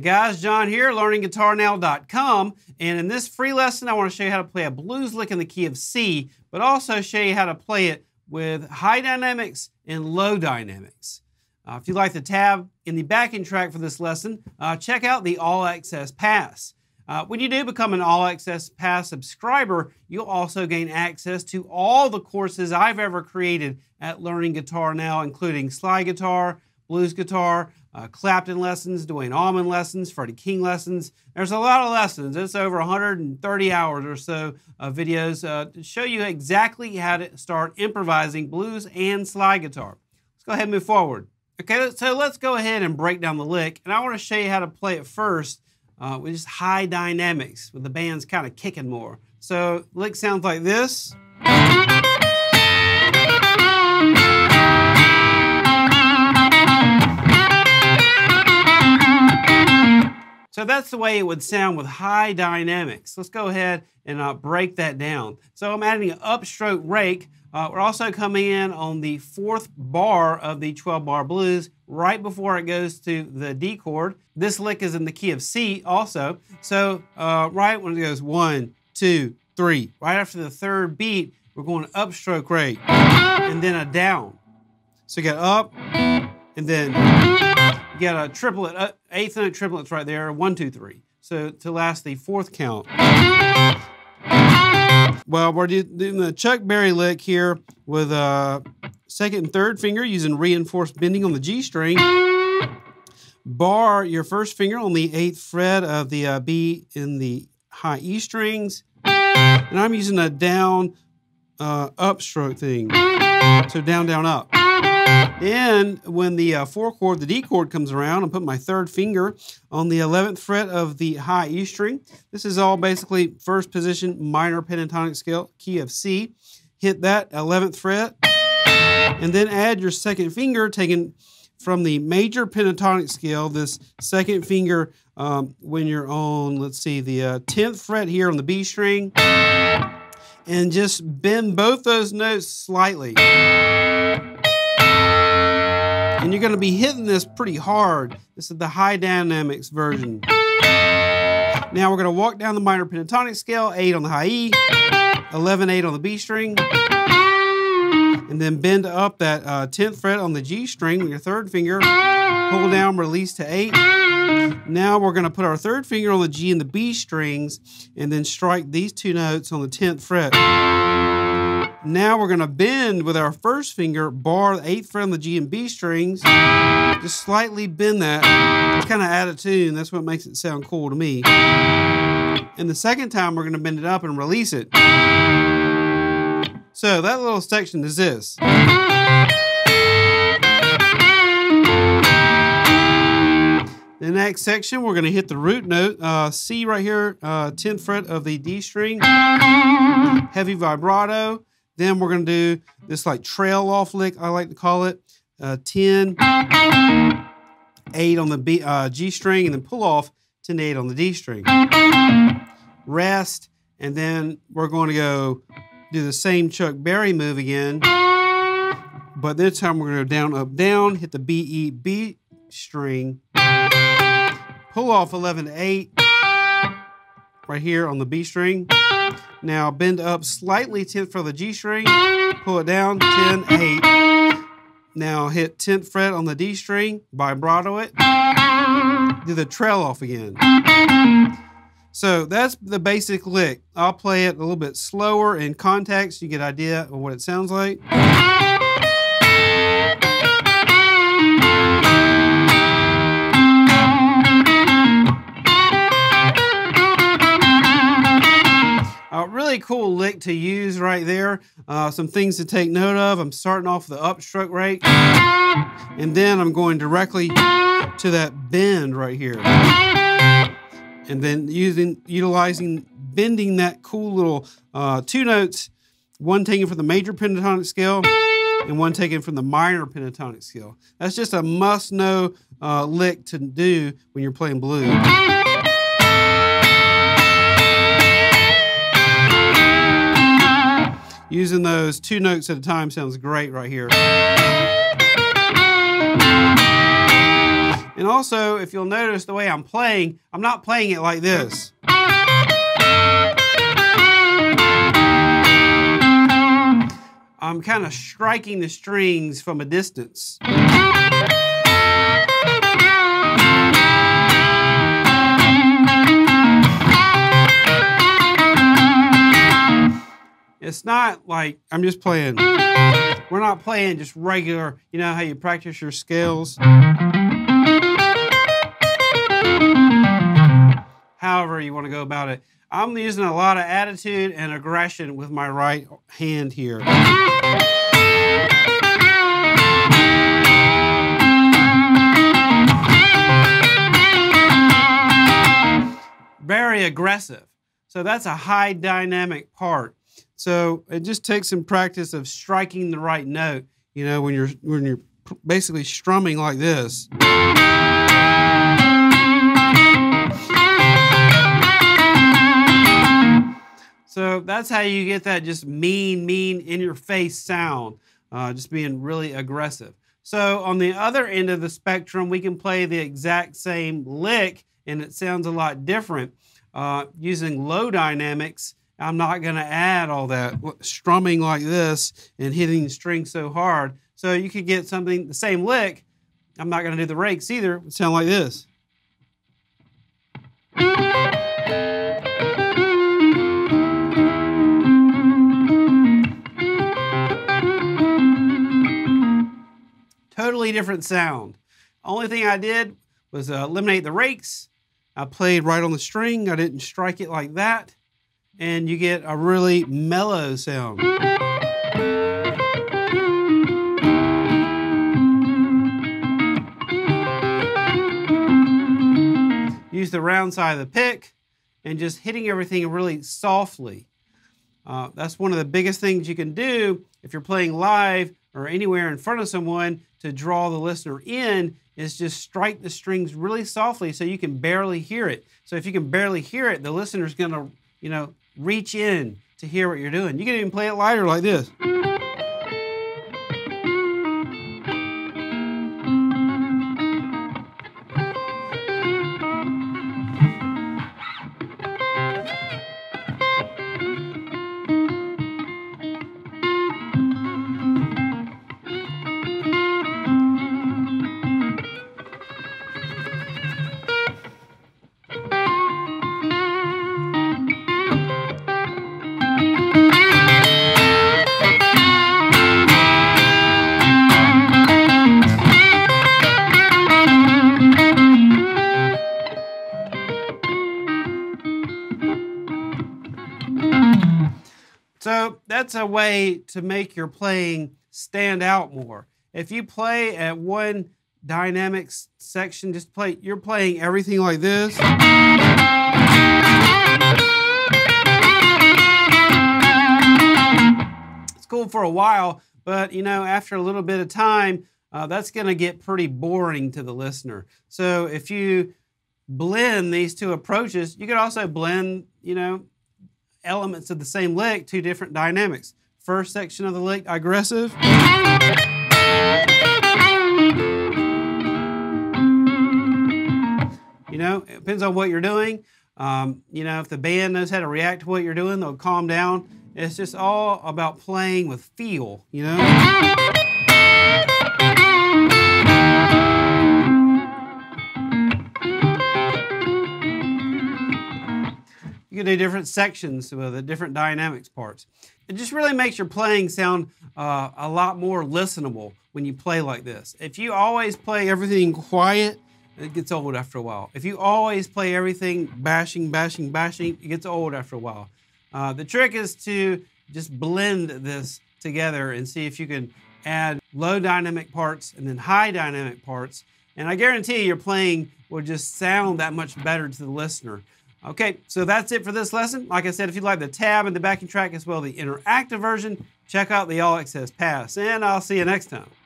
guys, John here, learningguitarnow.com, and in this free lesson I want to show you how to play a blues lick in the key of C, but also show you how to play it with high dynamics and low dynamics. If you like the tab in the backing track for this lesson, check out the All Access Pass. When you do become an All Access Pass subscriber, you'll also gain access to all the courses I've ever created at Learning Guitar Now, including slide guitar, blues guitar, Clapton lessons, Duane Allman lessons, Freddie King lessons. There's a lot of lessons. It's over 130 hours or so of videos to show you exactly how to start improvising blues and slide guitar. Let's go ahead and move forward. Okay, so let's go ahead and break down the lick. And I want to show you how to play it first with just high dynamics, with the band's kind of kicking more. So lick sounds like this. So that's the way it would sound with high dynamics. Let's go ahead and break that down. So I'm adding an upstroke rake. We're also coming in on the 4th bar of the 12-bar blues right before it goes to the D chord. This lick is in the key of C also. So right when it goes 1, 2, 3, right after the 3rd beat, we're going upstroke rake and then a down. So you got up and then you got a triplet, 8th note triplets right there, 1, 2, 3. So to last the 4th count. Well, we're doing the Chuck Berry lick here with 2nd and 3rd finger using reinforced bending on the G string. Bar your 1st finger on the 8th fret of the B in the high E strings. And I'm using a down upstroke thing. So down, down, up. Then when the 4 chord, the D chord comes around, I'm putting my 3rd finger on the 11th fret of the high E string. This is all basically 1st position minor pentatonic scale, key of C. Hit that 11th fret, and then add your 2nd finger, taken from the major pentatonic scale, this 2nd finger when you're on, let's see, the 10th fret here on the B string, and just bend both those notes slightly. And you're going to be hitting this pretty hard. This is the high dynamics version. Now we're going to walk down the minor pentatonic scale, 8 on the high E, 11, 8 on the B string, and then bend up that 10th fret on the G string with your 3rd finger, pull down, release to 8. Now we're going to put our 3rd finger on the G and the B strings, and then strike these 2 notes on the 10th fret. Now we're going to bend with our 1st finger, bar the 8th fret on the G and B strings, just slightly bend that, just kind of add a tune. That's what makes it sound cool to me. And the 2nd time we're going to bend it up and release it. So that little section is this. The next section, we're going to hit the root note, C right here, 10th fret of the D string, heavy vibrato. Then we're going to do this like trail off lick, I like to call it, 10, 8 on the G string, and then pull off 10 to 8 on the D string. Rest, and then we're going to go do the same Chuck Berry move again, but this time we're going to go down, up, down, hit the B, E, B string, pull off 11 to 8 right here on the B string. Now bend up slightly 10th fret of the G string, pull it down, 10, 8. Now hit 10th fret on the D string, vibrato it, do the trail off again. So that's the basic lick. I'll play it a little bit slower in context so you get an idea of what it sounds like. Really cool lick to use right there. Some things to take note of. I'm starting off with the upstroke rake, and then I'm going directly to that bend right here, and then utilizing bending that cool little 2 notes, one taken from the major pentatonic scale and one taken from the minor pentatonic scale. That's just a must-know lick to do when you're playing blues. Using those 2 notes at a time sounds great right here. And also, if you'll notice the way I'm playing, I'm not playing it like this. I'm kind of striking the strings from a distance. It's not like I'm just playing. We're not playing just regular, you know how you practice your scales? However you want to go about it. I'm using a lot of attitude and aggression with my right hand here. Very aggressive. So that's a high dynamic part. So it just takes some practice of striking the right note, you know, when you're basically strumming like this. So that's how you get that just mean, in your face sound, just being really aggressive. So on the other end of the spectrum, we can play the exact same lick and it sounds a lot different. Using low dynamics, I'm not going to add all that strumming like this and hitting the string so hard. So you could get something, the same lick. I'm not going to do the rakes either. It would sound like this. Totally different sound. Only thing I did was eliminate the rakes. I played right on the string. I didn't strike it like that. And you get a really mellow sound. Use the round side of the pick and just hitting everything really softly. That's one of the biggest things you can do if you're playing live or anywhere in front of someone to draw the listener in, is just strike the strings really softly so you can barely hear it. So if you can barely hear it, the listener's gonna, you know, reach in to hear what you're doing. You can even play it lighter like this. So that's a way to make your playing stand out more. If you play at one dynamics section, you're playing everything like this. It's cool for a while, but you know, after a little bit of time, that's going to get pretty boring to the listener. So if you blend these two approaches, you could also blend, you know, elements of the same lick, two different dynamics. First section of the lick, aggressive. You know, it depends on what you're doing. You know, if the band knows how to react to what you're doing, they'll calm down. It's just all about playing with feel, you know? You can do different sections with the different dynamics parts. It just really makes your playing sound a lot more listenable when you play like this. If you always play everything quiet, it gets old after a while. If you always play everything bashing, it gets old after a while. The trick is to just blend this together and see if you can add low dynamic parts and then high dynamic parts. And I guarantee your playing will just sound that much better to the listener. Okay, so that's it for this lesson. Like I said, if you'd like the tab and the backing track as well as the interactive version, check out the All Access Pass, and I'll see you next time.